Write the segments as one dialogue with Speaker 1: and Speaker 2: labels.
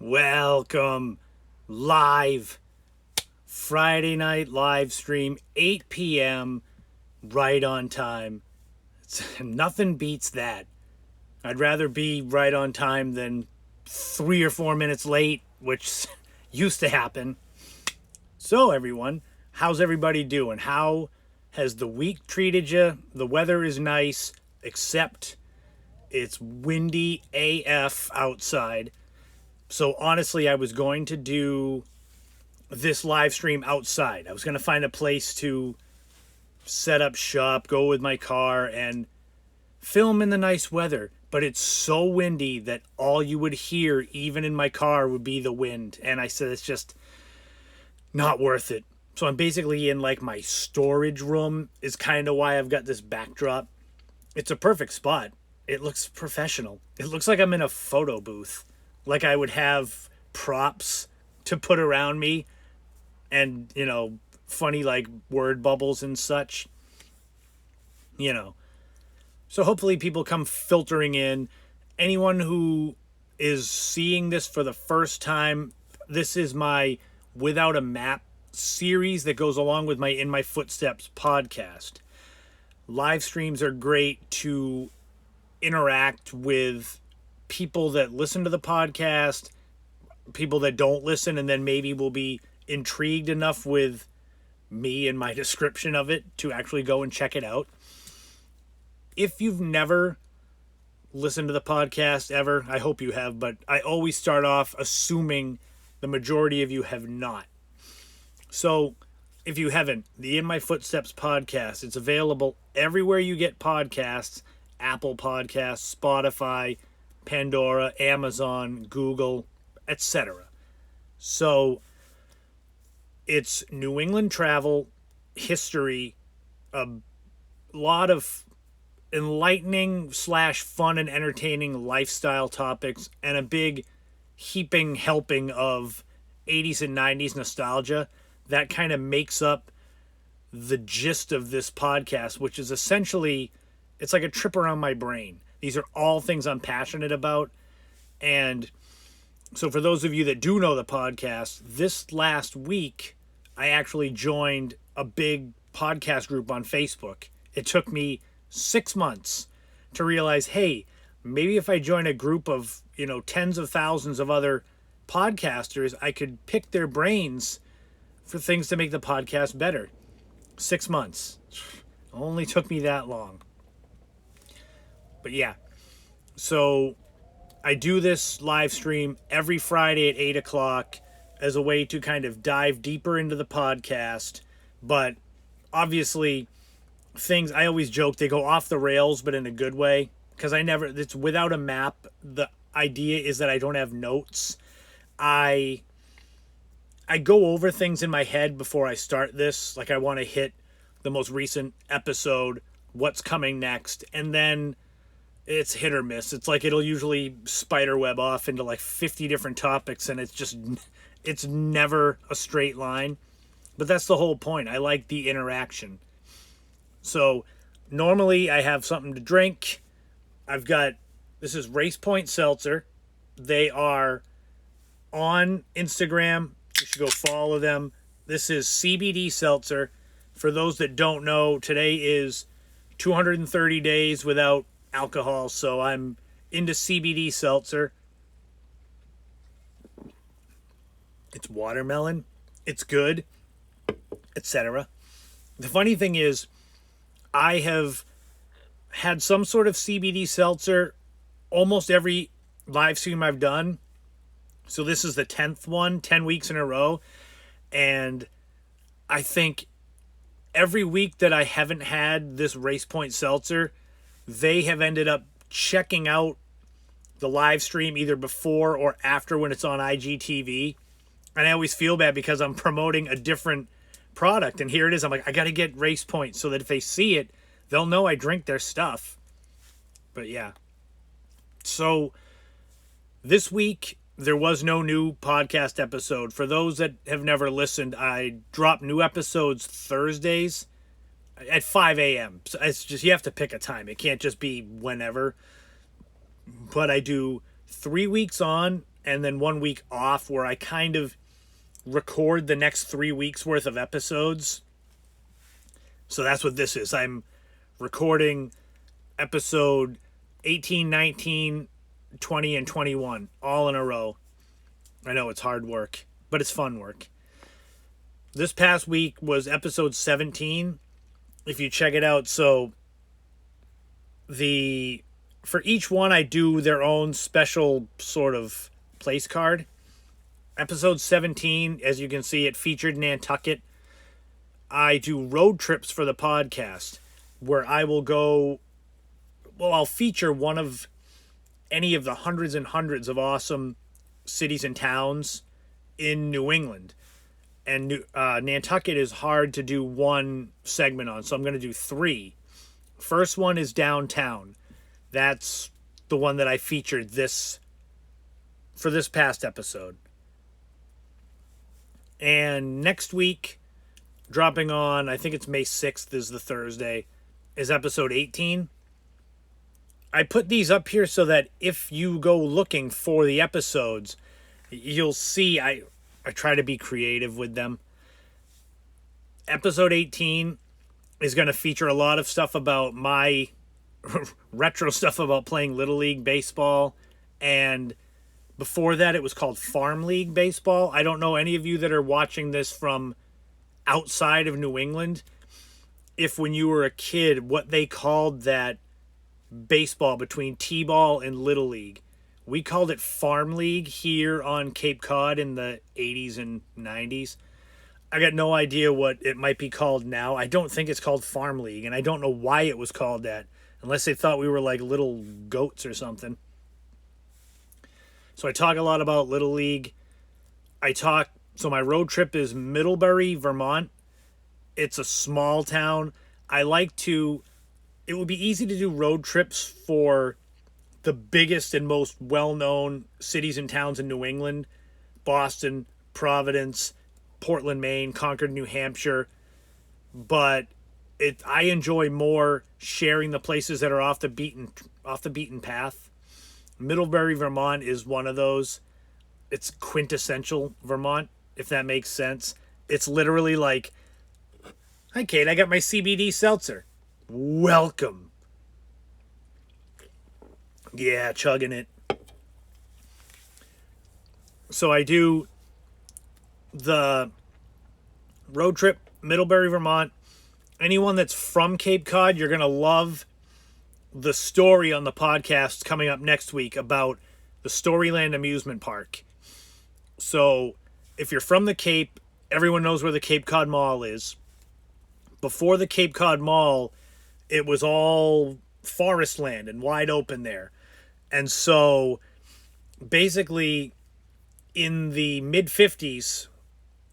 Speaker 1: Welcome live Friday night live stream, 8 p.m. right on time. Nothing beats that. I'd rather be right on time than 3 or 4 minutes late, which used to happen. So everyone, how's everybody doing? How has the week treated you? The weather is nice, except it's windy AF outside. So honestly, I was going to do this live stream outside. I was going to find a place to set up shop, go with my car, and film in the nice weather. But it's so windy that all you would hear, even in my car, would be the wind. And I said, it's just not worth it. So I'm basically in like my storage room is kind of why I've got this backdrop. It's a perfect spot. It looks professional. It looks like I'm in a photo booth. Like I would have props to put around me and, funny like word bubbles and such. So hopefully people come filtering in. Anyone who is seeing this for the first time, this is my Without a Map series that goes along with my In My Footsteps podcast. Live streams are great to interact with people that listen to the podcast, people that don't listen, and then maybe will be intrigued enough with me and my description of it to actually go and check it out. If you've never listened to the podcast ever, I hope you have, but I always start off assuming the majority of you have not. So if you haven't, the In My Footsteps podcast, it's available everywhere you get podcasts: Apple Podcasts, Spotify, Pandora, Amazon, Google, etc. So it's New England travel, history, a lot of enlightening / fun and entertaining lifestyle topics, and a big heaping helping of 80s and 90s nostalgia. That kind of makes up the gist of this podcast, which is essentially, it's like a trip around my brain. These are all things I'm passionate about. And so for those of you that do know the podcast, this last week, I actually joined a big podcast group on Facebook. It took me 6 months to realize, hey, maybe if I join a group of, tens of thousands of other podcasters, I could pick their brains for things to make the podcast better. 6 months. Only took me that long. But yeah, so I do this live stream every Friday at 8 o'clock as a way to kind of dive deeper into the podcast. But obviously, I always joke, they go off the rails, but in a good way. Because it's without a map. The idea is that I don't have notes. I go over things in my head before I start this. Like I want to hit the most recent episode, what's coming next, and then it's hit or miss. It's like it'll usually spiderweb off into like 50 different topics, and it's never a straight line. But that's the whole point. I like the interaction. So normally I have something to drink. This is Race Point Seltzer. They are on Instagram. You should go follow them. This is CBD Seltzer. For those that don't know, today is 230 days without alcohol, so I'm into CBD Seltzer. It's watermelon. It's good, etc. The funny thing is, I have had some sort of CBD Seltzer almost every live stream I've done. So this is the 10th one, 10 weeks in a row. And I think every week that I haven't had this Race Point Seltzer, they have ended up checking out the live stream either before or after when it's on IGTV. And I always feel bad because I'm promoting a different product. And here it is. I'm like, I got to get Race Point so that if they see it, they'll know I drink their stuff. But yeah. So this week, there was no new podcast episode. For those that have never listened, I drop new episodes Thursdays at 5 a.m. So it's just, you have to pick a time. It can't just be whenever. But I do 3 weeks on and then 1 week off where I kind of record the next 3 weeks worth of episodes. So that's what this is. I'm recording episode 18, 19, 20, and 21 all in a row. I know it's hard work, but it's fun work. This past week was episode 17. If you check it out, so for each one I do their own special sort of place card. Episode 17, as you can see, it featured Nantucket. I do road trips for the podcast where I will go, well, I'll feature one of any of the hundreds and hundreds of awesome cities and towns in New England. And Nantucket is hard to do one segment on, so I'm going to do 3. First one is downtown. That's the one that I featured for this past episode. And next week, dropping on, I think it's May 6th is the Thursday, is episode 18. I put these up here so that if you go looking for the episodes, you'll see I try to be creative with them. Episode 18 is going to feature a lot of stuff about my retro stuff about playing Little League Baseball. And before that, it was called Farm League Baseball. I don't know any of you that are watching this from outside of New England, if when you were a kid, what they called that baseball between T-ball and Little League. We called it Farm League here on Cape Cod in the 80s and 90s. I got no idea what it might be called now. I don't think it's called Farm League, and I don't know why it was called that, unless they thought we were like little goats or something. So I talk a lot about Little League. So my road trip is Middlebury, Vermont. It's a small town. It would be easy to do road trips for the biggest and most well-known cities and towns in New England. Boston, Providence, Portland, Maine, Concord, New Hampshire. But I enjoy more sharing the places that are off the beaten path. Middlebury, Vermont is one of those. It's quintessential Vermont, if that makes sense. It's literally like, "Hi, Kate, I got my CBD seltzer. Welcome." Yeah, chugging it. So I do the road trip, Middlebury, Vermont. Anyone that's from Cape Cod, you're going to love the story on the podcast coming up next week about the Storyland Amusement Park. So if you're from the Cape, everyone knows where the Cape Cod Mall is. Before the Cape Cod Mall, it was all forest land and wide open there. And so basically in the mid-50s,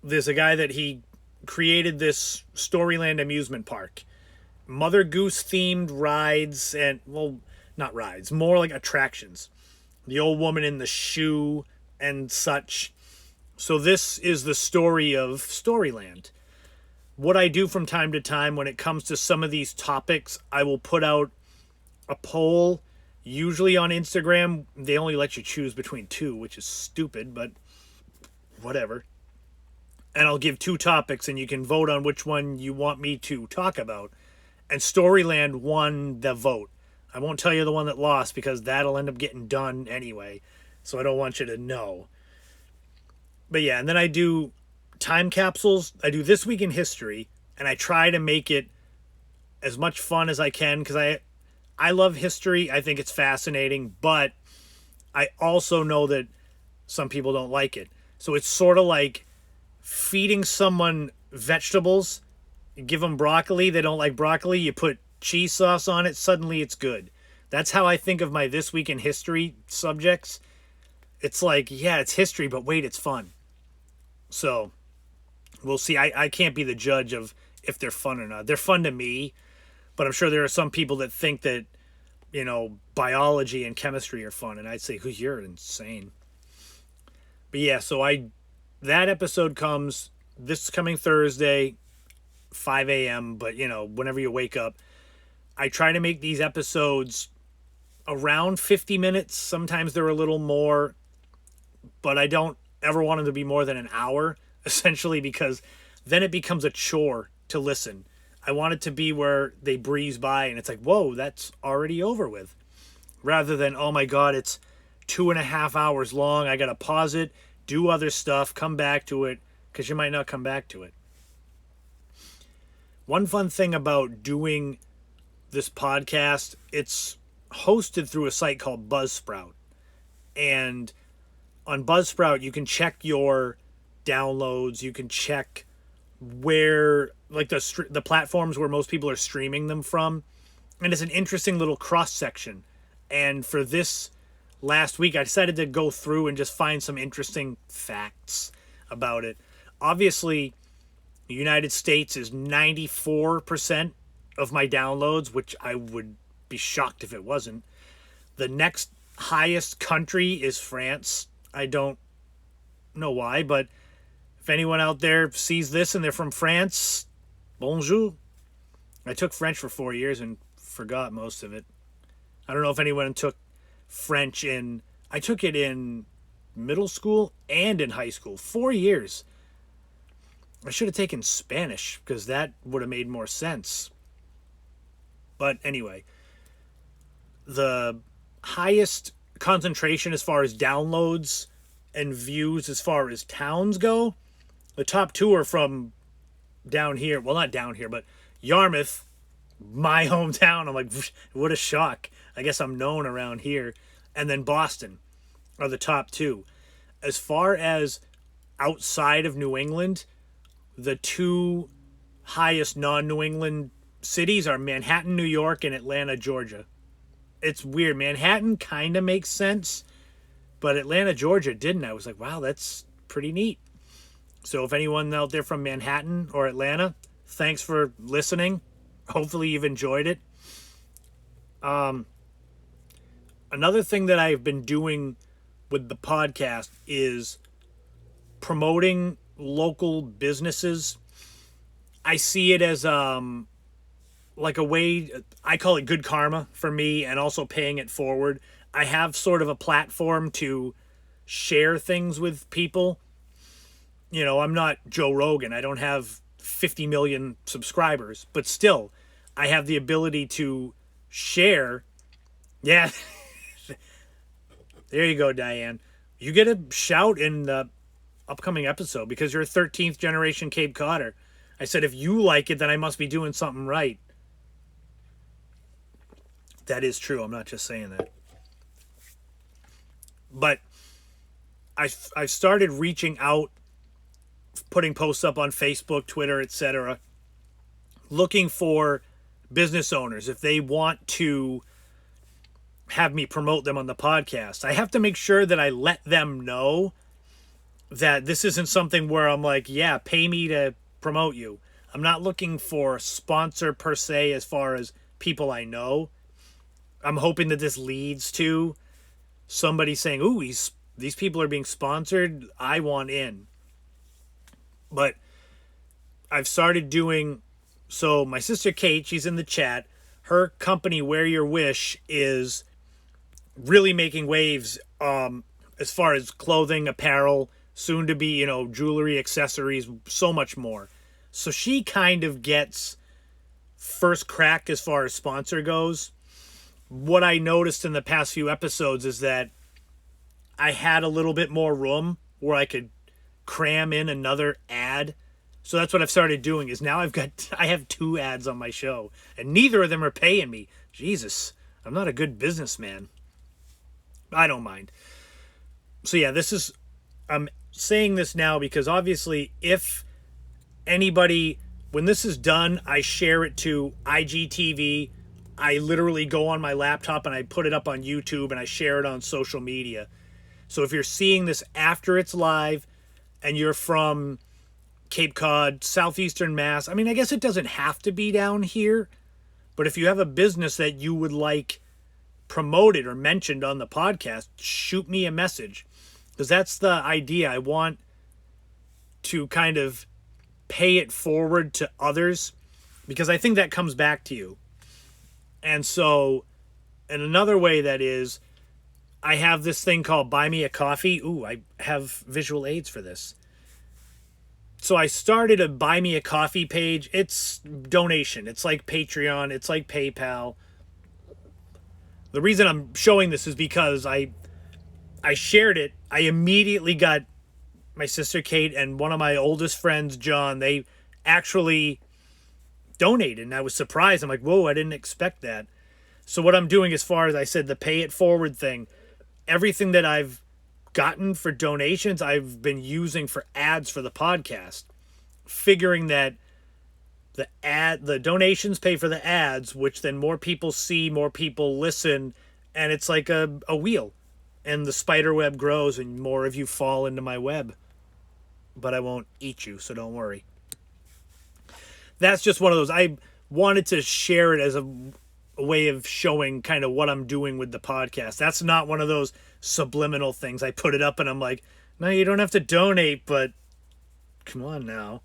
Speaker 1: there's a guy that he created this Storyland Amusement Park. Mother Goose themed rides and, well, not rides, more like attractions. The old woman in the shoe and such. So this is the story of Storyland. What I do from time to time when it comes to some of these topics, I will put out a poll, usually on Instagram. They only let you choose between 2, which is stupid, but whatever. And I'll give 2 topics and you can vote on which one you want me to talk about. And Storyland won the vote. I won't tell you the one that lost because that'll end up getting done anyway. So I don't want you to know. But yeah, and then I do time capsules. I do This Week in History, and I try to make it as much fun as I can because I love history. I think it's fascinating, but I also know that some people don't like it. So it's sort of like feeding someone vegetables. You give them broccoli, they don't like broccoli, you put cheese sauce on it, suddenly it's good. That's how I think of my This Week in History subjects. It's like, yeah, it's history, but wait, it's fun. So we'll see. I can't be the judge of if they're fun or not. They're fun to me, but I'm sure there are some people that think that, biology and chemistry are fun, and I'd say, you're insane. But yeah, so that episode comes this coming Thursday, 5 a.m., but, whenever you wake up. I try to make these episodes around 50 minutes. Sometimes they're a little more, but I don't ever want them to be more than an hour, essentially, because then it becomes a chore to listen. I want it to be where they breeze by and it's like, whoa, that's already over with. Rather than, oh my God, it's 2.5 hours long. I got to pause it, do other stuff, come back to it, because you might not come back to it. One fun thing about doing this podcast, it's hosted through a site called Buzzsprout. And on Buzzsprout, you can check your downloads. You can check where, like the platforms where most people are streaming them from. And it's an interesting little cross section. And for this last week, I decided to go through and just find some interesting facts about it. Obviously, the United States is 94% of my downloads, which I would be shocked if it wasn't. The next highest country is France. I don't know why, but if anyone out there sees this and they're from France, bonjour. I took French for 4 years and forgot most of it. I don't know if anyone took French I took it in middle school and in high school. 4 years. I should have taken Spanish because that would have made more sense. But anyway, the highest concentration as far as downloads and views as far as towns go, the top two are from down here. Well, not down here, but Yarmouth, my hometown. I'm like, what a shock. I guess I'm known around here. And then Boston are the top two. As far as outside of New England, the two highest non-New England cities are Manhattan, New York, and Atlanta, Georgia. It's weird. Manhattan kind of makes sense, but Atlanta, Georgia didn't. I was like, wow, that's pretty neat. So if anyone out there from Manhattan or Atlanta, thanks for listening. Hopefully you've enjoyed it. Another thing that I've been doing with the podcast is promoting local businesses. I see it as like a way, I call it good karma for me, and also paying it forward. I have sort of a platform to share things with people. You know, I'm not Joe Rogan. I don't have 50 million subscribers, but still, I have the ability to share. Yeah. There you go, Diane. You get a shout in the upcoming episode because you're a 13th generation Cape Codder. I said, if you like it, then I must be doing something right. That is true. I'm not just saying that. But I've started reaching out, putting posts up on Facebook, Twitter, etc., looking for business owners if they want to have me promote them on the podcast. I have to make sure that I let them know that this isn't something where I'm like, yeah, pay me to promote you. I'm not looking for a sponsor per se as far as people I know. I'm hoping that this leads to somebody saying, ooh, these people are being sponsored. I want in. But I've started doing, so my sister Kate, she's in the chat. Her company, Wear Your Wish, is really making waves as far as clothing, apparel, soon to be, jewelry, accessories, so much more. So she kind of gets first crack as far as sponsor goes. What I noticed in the past few episodes is that I had a little bit more room where I could cram in another ad. So that's what I've started doing is now I have 2 ads on my show and neither of them are paying me. Jesus, I'm not a good businessman. I don't mind. So yeah, I'm saying this now because obviously if anybody, when this is done, I share it to IGTV. I literally go on my laptop and I put it up on YouTube and I share it on social media. So if you're seeing this after it's live and you're from Cape Cod, Southeastern Mass, I mean, I guess it doesn't have to be down here, but if you have a business that you would like promoted or mentioned on the podcast, shoot me a message because that's the idea. I want to kind of pay it forward to others because I think that comes back to you. And so, in another way that is, I have this thing called Buy Me a Coffee. Ooh, I have visual aids for this. So I started a Buy Me a Coffee page. It's donation. It's like Patreon. It's like PayPal. The reason I'm showing this is because I shared it. I immediately got my sister Kate and one of my oldest friends, John. They actually donated, and I was surprised. I'm like, whoa, I didn't expect that. So what I'm doing, as far as I said, the pay it forward thing, everything that I've gotten for donations, I've been using for ads for the podcast, figuring that the donations pay for the ads, which then more people see, more people listen, and it's like a wheel, and the spider web grows and more of you fall into my web. But I won't eat you, so don't worry. That's just one of those. I wanted to share it as a way of showing kind of what I'm doing with the podcast. That's not one of those subliminal things. I put it up and I'm like, no, you don't have to donate, but come on now.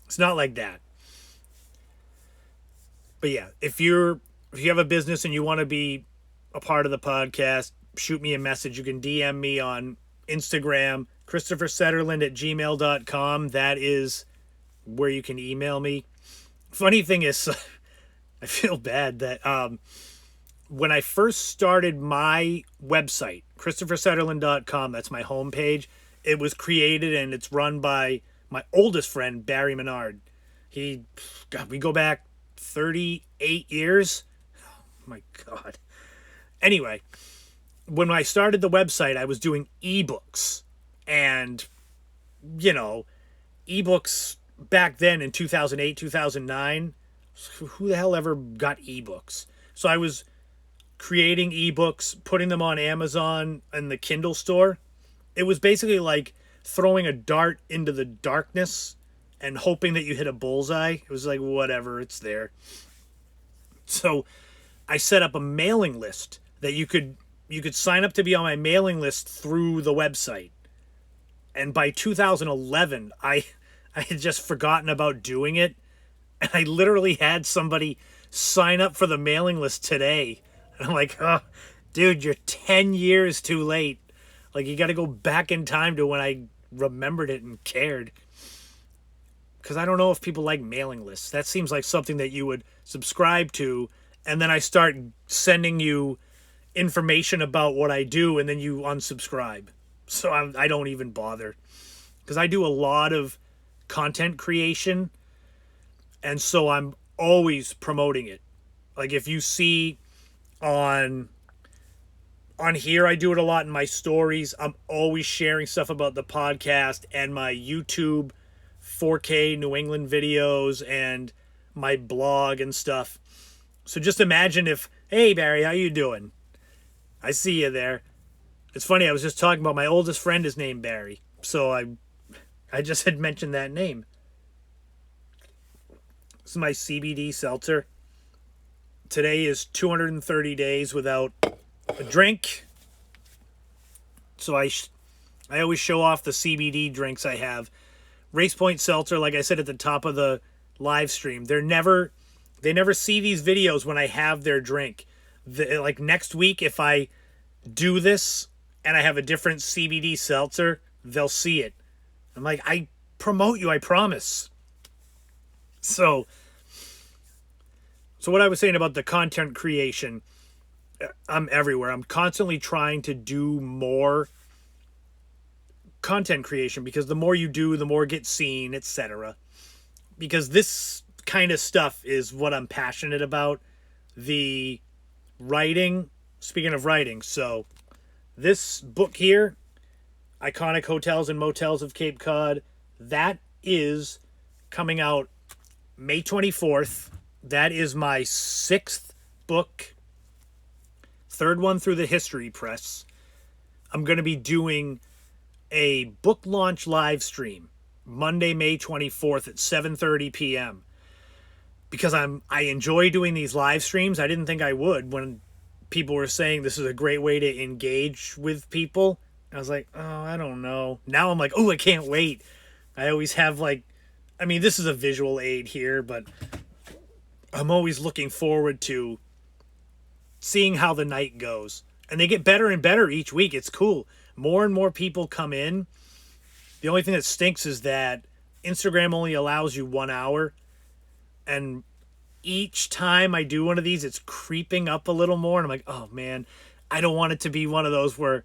Speaker 1: It's not like that. But yeah, if you have a business and you want to be a part of the podcast, shoot me a message. You can DM me on Instagram, ChristopherSetterlund@gmail.com. That is where you can email me. Funny thing is, I feel bad that when I first started my website, ChristopherSetterlund.com, that's my homepage, it was created and it's run by my oldest friend, Barry Menard. We go back 38 years. Oh my God. Anyway, when I started the website, I was doing ebooks. And, ebooks back then in 2008, 2009, who the hell ever got ebooks? So I was creating ebooks, putting them on Amazon and the Kindle store. It was basically like throwing a dart into the darkness and hoping that you hit a bullseye. It was like, whatever, it's there. So I set up a mailing list that you could sign up to be on my mailing list through the website. And by 2011, I had just forgotten about doing it. And I literally had somebody sign up for the mailing list today. And I'm like, oh, dude, you're 10 years too late. Like, you got to go back in time to when I remembered it and cared. Because I don't know if people like mailing lists. That seems like something that you would subscribe to. And then I start sending you information about what I do. And then you unsubscribe. So I don't even bother. Because I do a lot of content creation. And so I'm always promoting it. Like, if you see on here, I do it a lot in my stories. I'm always sharing stuff about the podcast and my YouTube 4K New England videos and my blog and stuff. So just imagine if, hey, Barry, how you doing? I see you there. It's funny, I was just talking about my oldest friend is named Barry. So I just had mentioned that name. This is my CBD seltzer. Today is 230 days without a drink. So I always show off the CBD drinks I have. Race Point Seltzer, like I said at the top of the live stream, they never see these videos when I have their drink. Like next week, if I do this and I have a different CBD seltzer, they'll see it. I'm like, I promote you, I promise. So what I was saying about the content creation, I'm everywhere. I'm constantly trying to do more content creation because the more you do, the more gets seen, etc. Because this kind of stuff is what I'm passionate about. The writing, speaking of writing, so this book here, Iconic Hotels and Motels of Cape Cod, that is coming out May 24th. That is my 6th book, 3rd one through the History Press. I'm going to be doing a book launch live stream Monday, May 24th at 7:30 p.m. Because I enjoy doing these live streams. I didn't think I would when people were saying this is a great way to engage with people. I was like, oh, I don't know. Now I'm like, oh, I can't wait. I always have this is a visual aid here, but I'm always looking forward to seeing how the night goes. And they get better and better each week. It's cool. More and more people come in. The only thing that stinks is that Instagram only allows you 1 hour. And each time I do one of these, it's creeping up a little more. And I'm like, oh man, I don't want it to be one of those where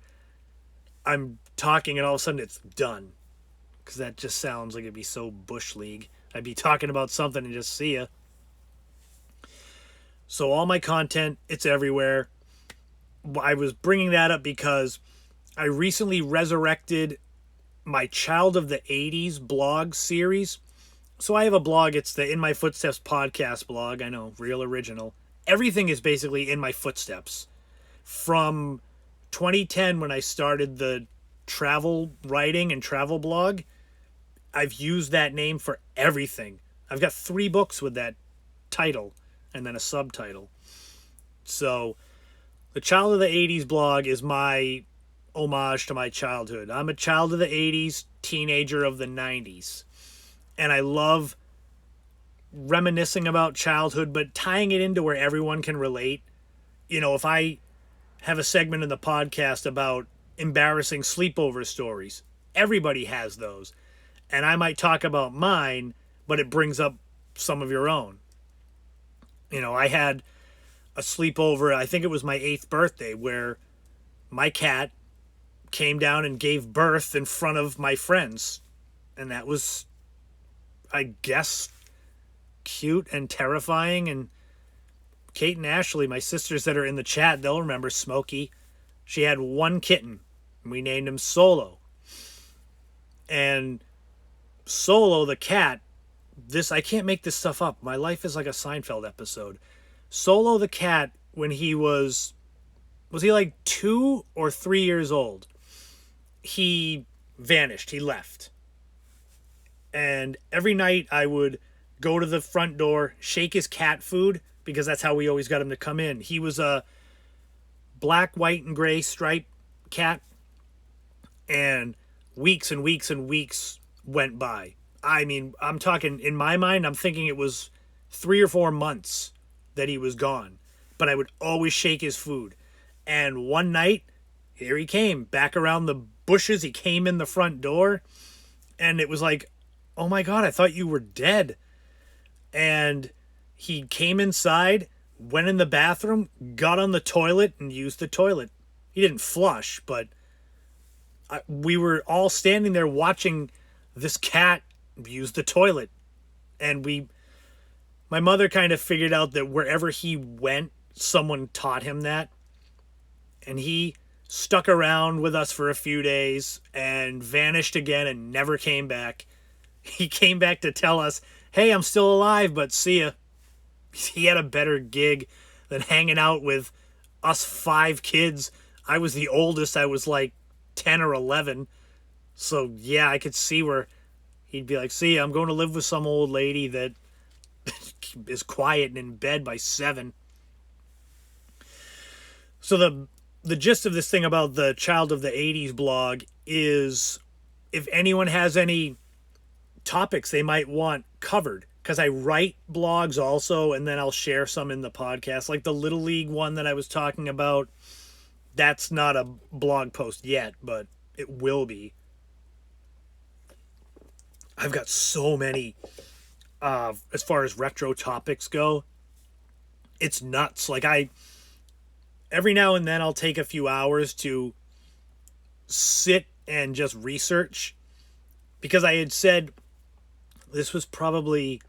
Speaker 1: I'm talking and all of a sudden it's done. Because that just sounds like it'd be so Bush League. I'd be talking about something and just see ya. So all my content, it's everywhere. I was bringing that up because I recently resurrected my Child of the 80s blog series. So I have a blog. It's the In My Footsteps podcast blog. I know, real original. Everything is basically in my footsteps. From 2010, when I started the travel writing and travel blog, I've used that name for everything. I've got 3 books with that title and then a subtitle. So the Child of the 80s blog is my homage to my childhood. I'm a child of the 80s, teenager of the 90s. And I love reminiscing about childhood, but tying it into where everyone can relate. You know, if I have a segment in the podcast about embarrassing sleepover stories, everybody has those. And I might talk about mine, but it brings up some of your own. You know, I had a sleepover, I think it was my 8th birthday, where my cat came down and gave birth in front of my friends. And that was, I guess, cute and terrifying. And Kate and Ashley, my sisters that are in the chat, they'll remember Smokey. She had 1 kitten. And we named him Solo. And Solo, the cat, I can't make this stuff up. My life is like a Seinfeld episode. Solo, the cat, when he was he like 2 or 3 years old? He vanished. He left. And every night I would go to the front door, shake his cat food, because that's how we always got him to come in. He was a black, white, and gray striped cat. And weeks and weeks and weeks went by. I mean, I'm talking, in my mind, I'm thinking it was 3 or 4 months that he was gone. But I would always shake his food. And one night, here he came, back around the bushes. He came in the front door. And it was like, oh my God, I thought you were dead. And he came inside, went in the bathroom, got on the toilet, and used the toilet. He didn't flush, but we were all standing there watching this cat use the toilet. And my mother kind of figured out that wherever he went, someone taught him that. And he stuck around with us for a few days and vanished again and never came back. He came back to tell us, hey, I'm still alive, but see ya. He had a better gig than hanging out with us 5 kids. I was the oldest. I was like 10 or 11. So, yeah, I could see where he'd be like, see, I'm going to live with some old lady that is quiet and in bed by 7. So the gist of this thing about the Child of the 80s blog is if anyone has any topics they might want covered, because I write blogs also, and then I'll share some in the podcast. Like the Little League one that I was talking about, that's not a blog post yet, but it will be. I've got so many, as far as retro topics go, it's nuts. Like every now and then I'll take a few hours to sit and just research, because I had said, this was probably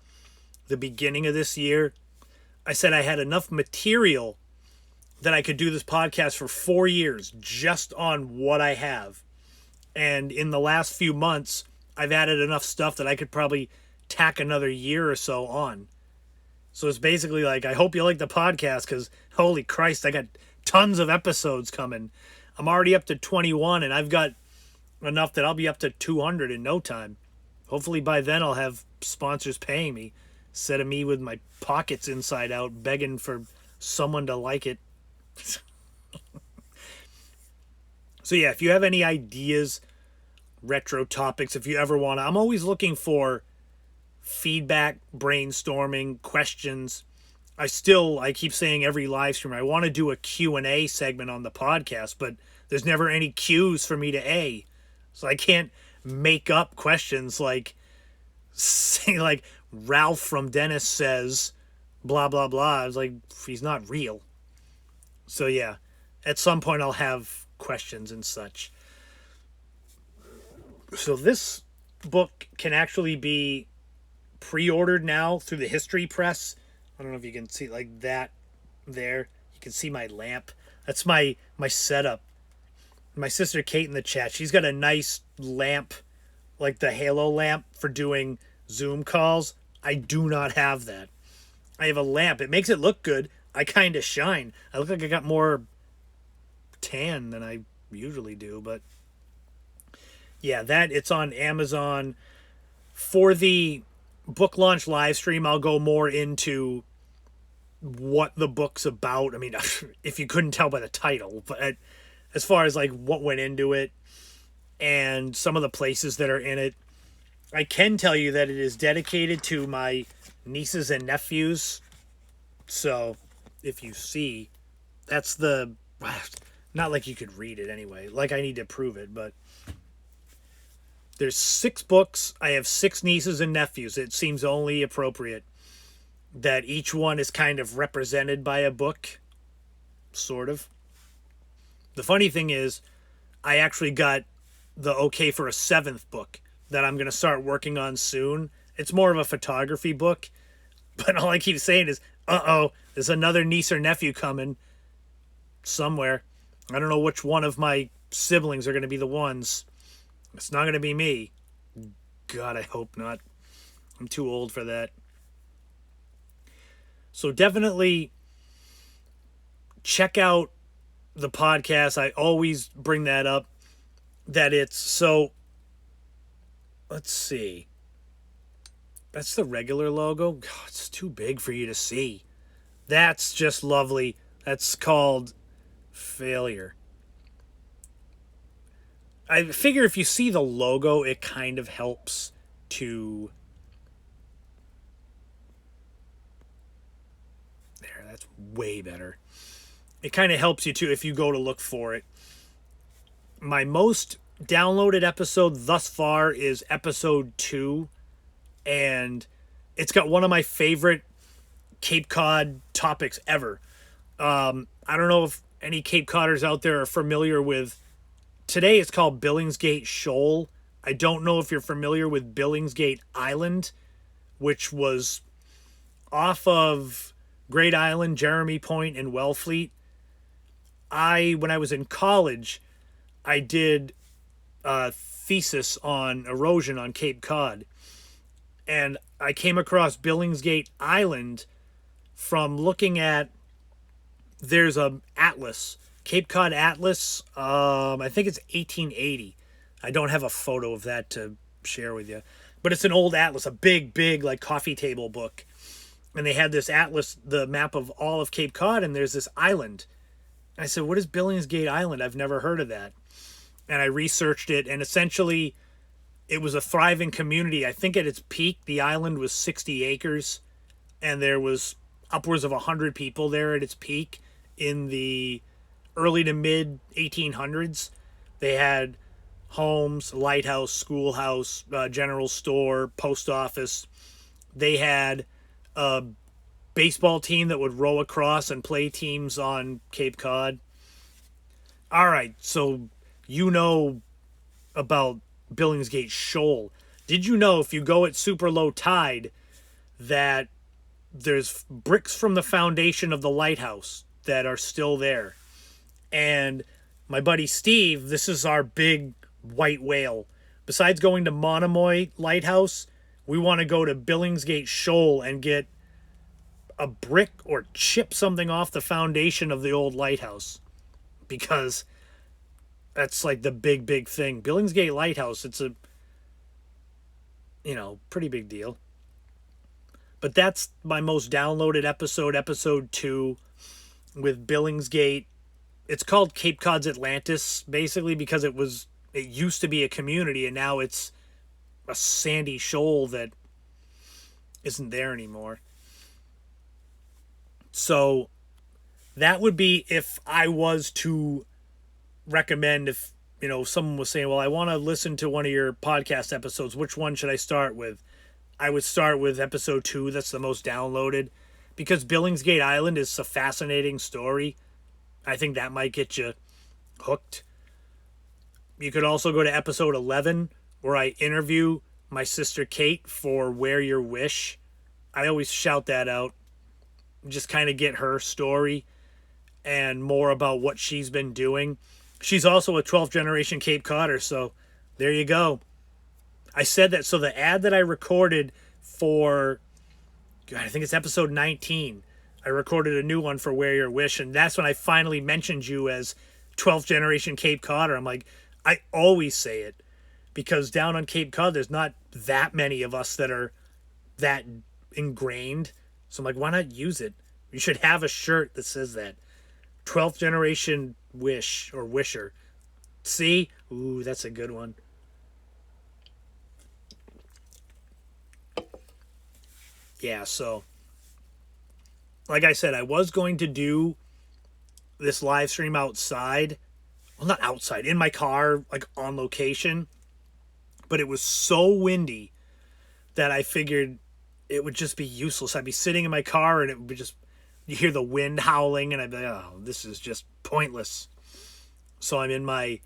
Speaker 1: the beginning of this year, I said I had enough material that I could do this podcast for 4 years just on what I have. And in the last few months, I've added enough stuff that I could probably tack another year or so on. So it's basically like, I hope you like the podcast, because holy Christ, I got tons of episodes coming. I'm already up to 21, and I've got enough that I'll be up to 200 in no time. Hopefully by then I'll have sponsors paying me, instead of me with my pockets inside out begging for someone to like it. So yeah, if you have any ideas, retro topics, if you ever want to, I'm always looking for feedback, brainstorming, questions. I keep saying every live stream, I want to do a Q&A segment on the podcast, but there's never any Q's for me to A. So I can't make up questions like, say, like, Ralph from Dennis says, blah, blah, blah. I was like, he's not real. So yeah, at some point I'll have questions and such. So this book can actually be pre-ordered now through the History Press. I don't know if you can see like that there. You can see my lamp. That's my setup. My sister Kate in the chat, she's got a nice lamp, like the Halo lamp for doing Zoom calls. I do not have that. I have a lamp. It makes it look good. I kind of shine. I look like I got more tan than I usually do, but yeah, that it's on Amazon. For the book launch live stream, I'll go more into what the book's about. I mean, if you couldn't tell by the title, but as far as like what went into it and some of the places that are in it, I can tell you that it is dedicated to my nieces and nephews. So if you see, that's the, not like you could read it anyway, like I need to prove it, but there's 6 books. I have 6 nieces and nephews. It seems only appropriate that each one is kind of represented by a book, sort of. The funny thing is, I actually got the okay for a 7th book that I'm going to start working on soon. It's more of a photography book, but all I keep saying is, uh-oh, there's another niece or nephew coming somewhere. I don't know which one of my siblings are going to be the ones. It's not going to be me. God, I hope not. I'm too old for that. So definitely check out the podcast. I always bring that up. That it's so... Let's see. That's the regular logo. God, it's too big for you to see. That's just lovely. That's called Failure. I figure if you see the logo, it kind of helps to... There, that's way better. It kind of helps you too if you go to look for it. My most downloaded episode thus far is episode 2. And it's got one of my favorite Cape Cod topics ever. I don't know if any Cape Codders out there are familiar with... Today it's called Billingsgate Shoal. I don't know if you're familiar with Billingsgate Island, which was off of Great Island, Jeremy Point, and Wellfleet. When I was in college, I did a thesis on erosion on Cape Cod. And I came across Billingsgate Island from looking at... There's a atlas, Cape Cod Atlas. I think it's 1880. I don't have a photo of that to share with you, but it's an old atlas, a big, like coffee table book. And they had this atlas, the map of all of Cape Cod, and there's this island. I said, what is Billingsgate Island? I've never heard of that. And I researched it, and essentially it was a thriving community. I think at its peak, the island was 60 acres, and there was upwards of 100 people there at its peak in the early to mid 1800s. They had homes, lighthouse, schoolhouse, general store, post office. They had a baseball team that would row across and play teams on Cape Cod. All right, so you know about Billingsgate Shoal. Did you know if you go at super low tide that there's bricks from the foundation of the lighthouse that are still there? And my buddy Steve, this is our big white whale. Besides going to Monomoy Lighthouse, we want to go to Billingsgate Shoal and get a brick or chip something off the foundation of the old lighthouse, because that's like the big thing. Billingsgate Lighthouse, it's a, pretty big deal. But that's my most downloaded episode 2 with Billingsgate. It's called Cape Cod's Atlantis, basically because it used to be a community, and now it's a sandy shoal that isn't there anymore. So that would be if I was to recommend, if someone was saying, well, I want to listen to one of your podcast episodes, which one should I start with? I would start with episode 2. That's the most downloaded, because Billingsgate Island is a fascinating story. I think that might get you hooked. You could also go to episode 11, where I interview my sister Kate for Wear Your Wish. I always shout that out, just kind of get her story and more about what she's been doing. She's also a 12th generation Cape Codder, so there you go. I said that, so the ad that I recorded for, God, I think it's episode 19, I recorded a new one for Wear Your Wish, and that's when I finally mentioned you as 12th generation Cape Codder. I'm like, I always say it, because down on Cape Cod, there's not that many of us that are that ingrained. So I'm like, why not use it? You should have a shirt that says that. 12th generation wish or wisher. See? Ooh, that's a good one. Yeah, so like I said, I was going to do this live stream outside. Well, not outside, in my car, like on location. But it was so windy that I figured it would just be useless. I'd be sitting in my car and it would be just, you hear the wind howling and I'd be like, oh, this is just pointless. So I'm in my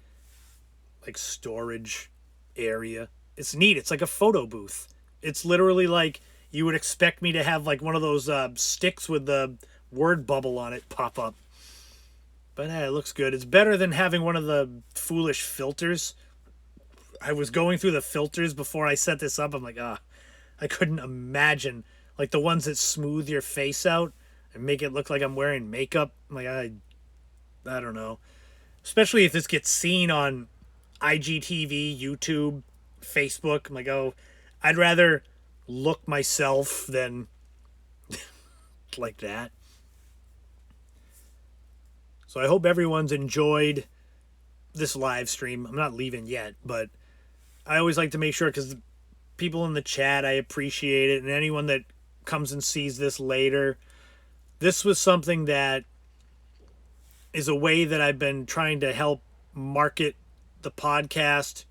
Speaker 1: like storage area. It's neat. It's like a photo booth. It's literally like you would expect me to have like one of those sticks with the word bubble on it pop up. But it looks good. It's better than having one of the foolish filters. I was going through the filters before I set this up. I'm like, I couldn't imagine. Like the ones that smooth your face out and make it look like I'm wearing makeup. I'm like, I don't know. Especially if this gets seen on IGTV, YouTube, Facebook. I'm like, oh, I'd rather look myself than like that. So I hope everyone's enjoyed this live stream. I'm not leaving yet, but I always like to make sure, because people in the chat, I appreciate it. And anyone that comes and sees this later, this was something that is a way that I've been trying to help market the podcast.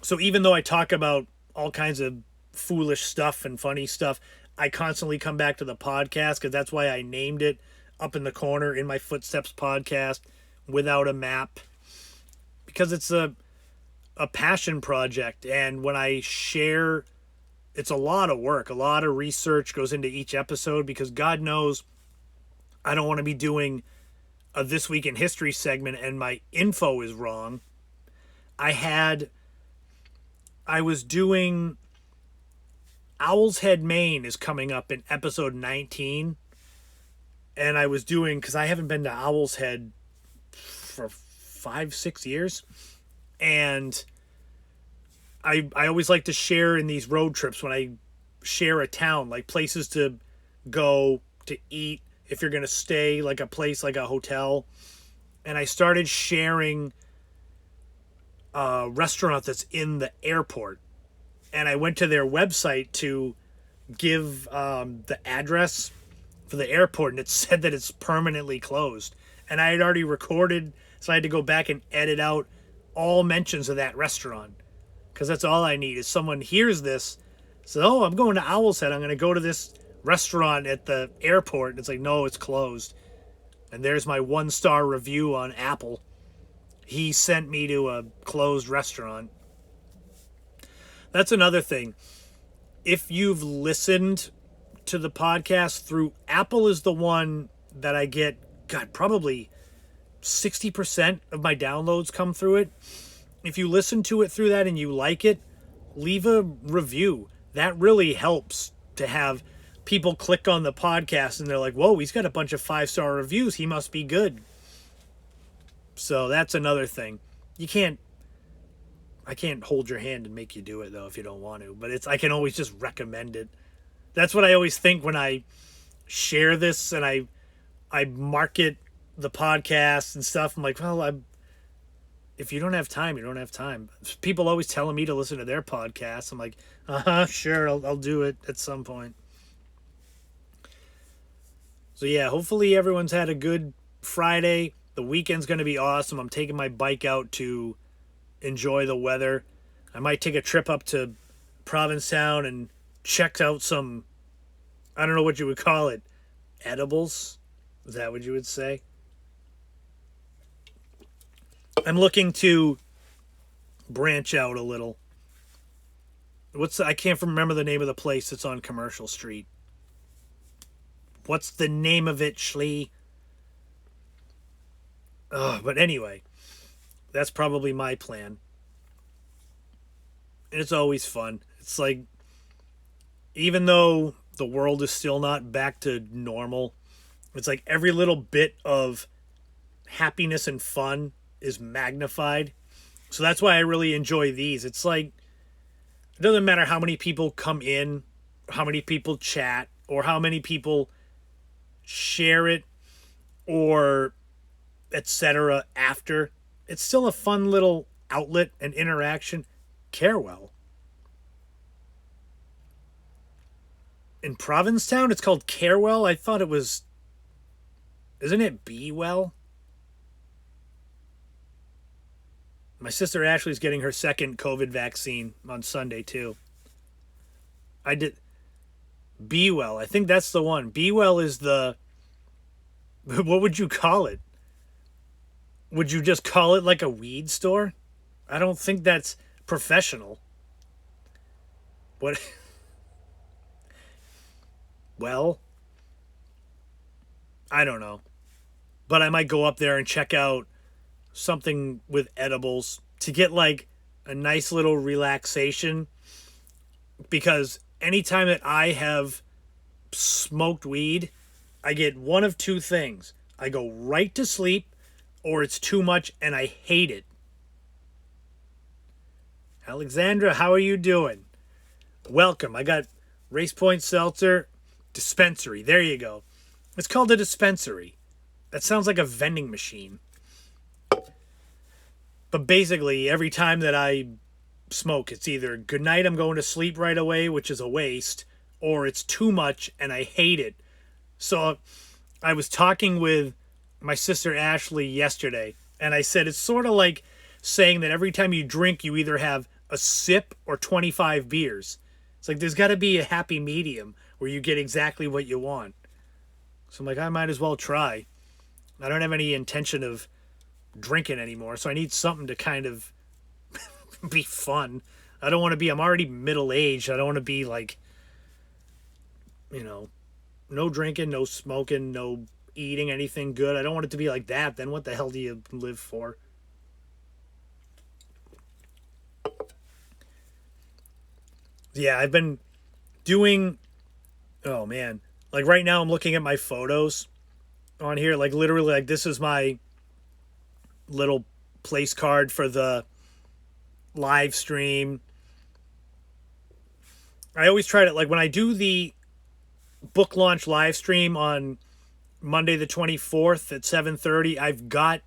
Speaker 1: So even though I talk about all kinds of foolish stuff and funny stuff, I constantly come back to the podcast, because that's why I named it Up in the Corner in My Footsteps podcast, Without a Map, because it's a passion project. And when I share, it's a lot of work, a lot of research goes into each episode, because God knows I don't want to be doing a This Week in History segment and my info is wrong. I was doing Owl's Head, Maine is coming up in episode 19. And I was doing, because I haven't been to Owl's Head for 5-6 years. And I always like to share in these road trips, when I share a town, like places to go to eat, if you're going to stay, like a place like a hotel. And I started sharing a restaurant that's in the airport. And I went to their website to give the address for the airport, and it said that it's permanently closed. And I had already recorded, so I had to go back and edit out all mentions of that restaurant, because that's all I need is someone hears this, says, oh, I'm going to Owl's Head, I'm going to go to this restaurant at the airport, and it's like, no, it's closed. And there's my 1-star review on Apple. He sent me to a closed restaurant. That's another thing. If you've listened to the podcast through Apple, is the one that I get, God, probably 60% of my downloads come through it. If you listen to it through that and you like it, leave a review. That really helps to have people click on the podcast and they're like, whoa, he's got a bunch of 5-star reviews. He must be good. So that's another thing. I can't hold your hand and make you do it, though, if you don't want to. But I can always just recommend it. That's what I always think when I share this and I market the podcast and stuff. I'm like, well, if you don't have time, you don't have time. People always telling me to listen to their podcasts. I'm like, sure, I'll do it at some point. So yeah, hopefully everyone's had a good Friday. The weekend's going to be awesome. I'm taking my bike out to enjoy the weather. I might take a trip up to Provincetown and check out some, I don't know what you would call it, edibles. Is that what you would say? I'm looking to branch out a little. I can't remember the name of the place that's on Commercial Street. What's the name of it, Schlee? But anyway, that's probably my plan. And it's always fun. It's like, even though the world is still not back to normal, it's like every little bit of happiness and fun is magnified. So that's why I really enjoy these. It's like, it doesn't matter how many people come in, how many people chat, or how many people share it, or etc. after. It's still a fun little outlet and interaction. Carewell. In Provincetown, it's called Carewell. I thought it was. Isn't it Bewell? My sister Ashley's getting her second COVID vaccine on Sunday, too. I did. Bewell. I think that's the one. Bewell is the. What would you call it? Would you just call it like a weed store? I don't think that's professional. What? Well, I don't know. But I might go up there and check out something with edibles to get like a nice little relaxation, because anytime that I have smoked weed, I get one of two things. I go right to sleep, or it's too much and I hate it. Alexandra, how are you doing? Welcome. I got Race Point Seltzer Dispensary. There you go. It's called a dispensary. That sounds like a vending machine. But basically, every time that I smoke, it's either good night, I'm going to sleep right away, which is a waste, or it's too much and I hate it. So I was talking with my sister Ashley yesterday, and I said it's sort of like saying that every time you drink, you either have a sip or 25 beers. It's like there's got to be a happy medium where you get exactly what you want. So I'm like, I might as well try. I don't have any intention of drinking anymore, so I need something to kind of be fun. I don't want to be, I'm already middle-aged. I don't want to be like, no drinking, no smoking, no eating anything good. I don't want it to be like that. Then what the hell do you live for? Yeah, I've been doing, oh man, like right now I'm looking at my photos on here, like literally, like this is my little place card for the live stream. I always try to, like when I do the book launch live stream on Monday the 24th at 7:30, I've got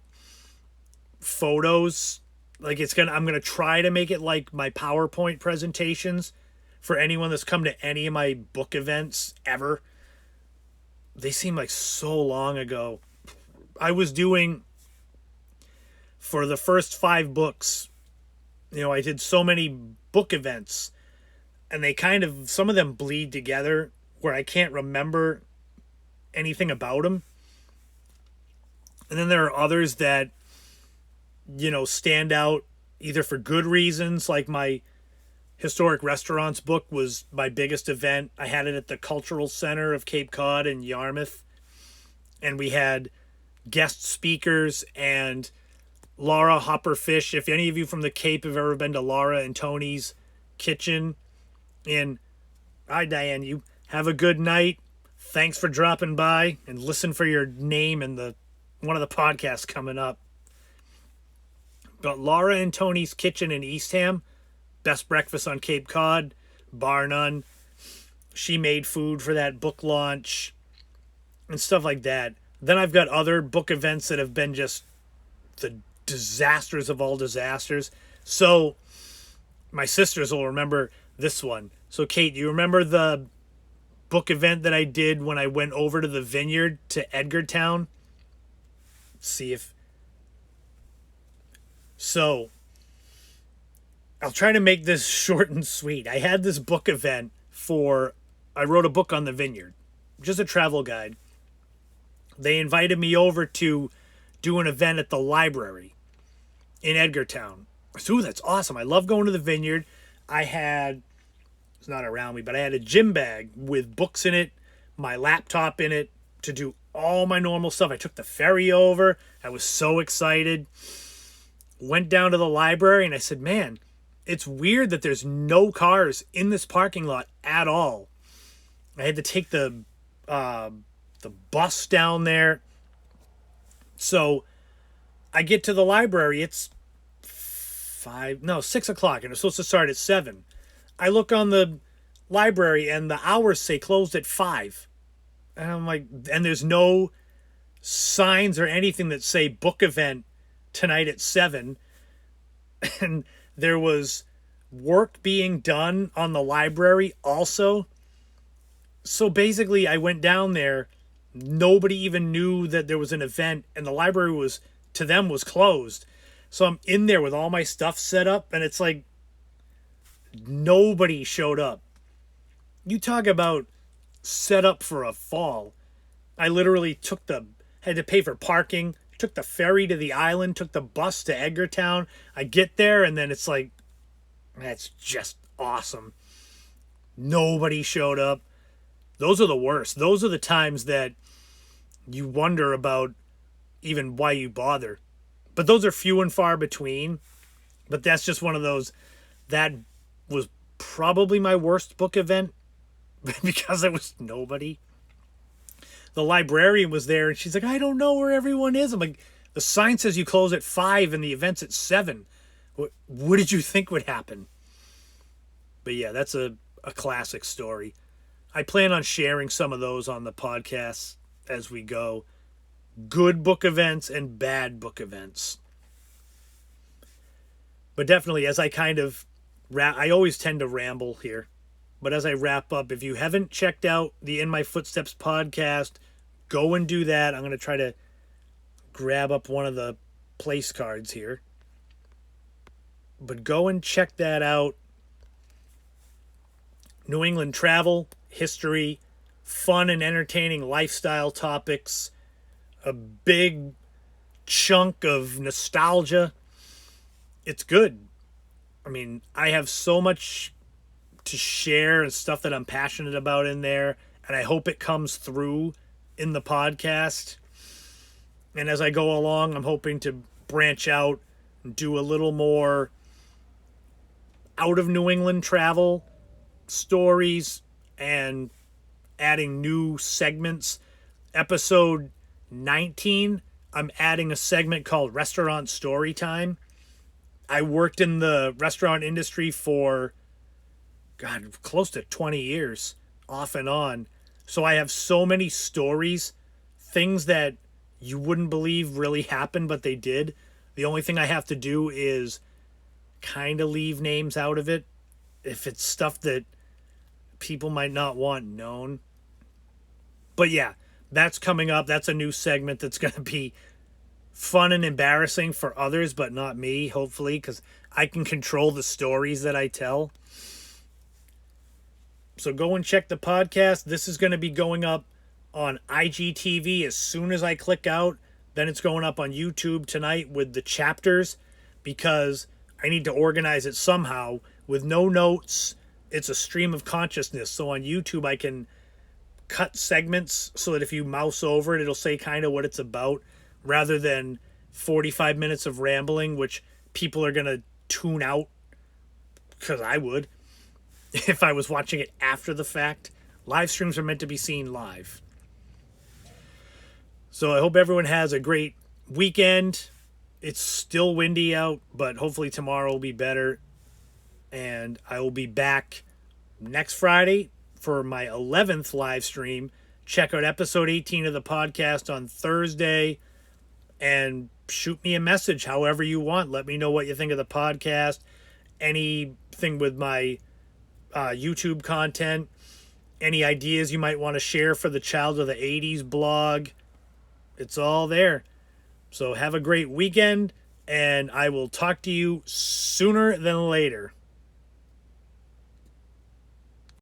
Speaker 1: photos. Like I'm gonna try to make it like my PowerPoint presentations for anyone that's come to any of my book events ever. They seem like so long ago. I was doing, for the first 5 books, I did so many book events, and they kind of, some of them bleed together where I can't remember anything about them. And then there are others that, stand out either for good reasons, like my Historic Restaurants book was my biggest event. I had it at the Cultural Center of Cape Cod in Yarmouth. And we had guest speakers and Laura Hopperfish. If any of you from the Cape have ever been to Laura and Tony's kitchen, and hi Diane, you have a good night. Thanks for dropping by, and listen for your name in one of the podcasts coming up. But Laura and Tony's kitchen in Eastham, best breakfast on Cape Cod, bar none. She made food for that book launch and stuff like that. Then I've got other book events that have been just the disasters of all disasters. So my sisters will remember this one. So Kate, you remember the book event that I did when I went over to the Vineyard to Edgartown. See if... So, I'll try to make this short and sweet. I had this book event I wrote a book on the Vineyard. Just a travel guide. They invited me over to do an event at the library in Edgartown. So, that's awesome. I love going to the Vineyard. It's not around me, but I had a gym bag with books in it, my laptop in it to do all my normal stuff. I took the ferry over. I was so excited. Went down to the library and I said, man, it's weird that there's no cars in this parking lot at all. I had to take the bus down there. So I get to the library. It's 6 o'clock, and it's supposed to start at 7. I look on the library, and the hours say closed at 5. And I'm like, and there's no signs or anything that say book event tonight at 7. And there was work being done on the library also. So basically, I went down there. Nobody even knew that there was an event, and the library was closed. So I'm in there with all my stuff set up, and it's like nobody showed up. You talk about set up for a fall. I literally had to pay for parking, took the ferry to the island, took the bus to Edgartown. I get there, and then it's like, that's just awesome. Nobody showed up. Those are the worst. Those are the times that you wonder about even why you bother. But those are few and far between. But that's just one of those. That was probably my worst book event because there was nobody. The librarian was there and she's like, I don't know where everyone is. I'm like, the sign says you close at 5 and the event's at 7. What did you think would happen? But yeah, that's a classic story. I plan on sharing some of those on the podcast as we go. Good book events and bad book events. But definitely, as I kind of I always tend to ramble here. But as I wrap up, if you haven't checked out the In My Footsteps podcast, go and do that. I'm going to try to grab up one of the place cards here. But go and check that out. New England travel, history, fun and entertaining lifestyle topics, a big chunk of nostalgia. It's good. I mean, I have so much to share and stuff that I'm passionate about in there, and I hope it comes through in the podcast. And as I go along, I'm hoping to branch out and do a little more out of New England travel stories and adding new segments. Episode 19, I'm adding a segment called Restaurant Story Time. I worked in the restaurant industry for, close to 20 years, off and on. So I have so many stories, things that you wouldn't believe really happened, but they did. The only thing I have to do is kind of leave names out of it if it's stuff that people might not want known. But yeah, that's coming up. That's a new segment that's going to be fun and embarrassing for others, but not me, hopefully, because I can control the stories that I tell. So go and check the podcast. This is going to be going up on IGTV as soon as I click out. Then it's going up on YouTube tonight with the chapters, because I need to organize it somehow with no notes. It's a stream of consciousness. So on YouTube, I can cut segments so that if you mouse over it, it'll say kind of what it's about, rather than 45 minutes of rambling, which people are going to tune out, because I would if I was watching it after the fact. Live streams are meant to be seen live. So I hope everyone has a great weekend. It's still windy out, but hopefully tomorrow will be better. And I will be back next Friday for my 11th live stream. Check out episode 18 of the podcast on Thursday and shoot me a message however you want. Let me know what you think of the podcast, anything with my YouTube content. any ideas you might want to share for the Child of the 80s blog. It's all there. So have a great weekend, and I will talk to you sooner than later.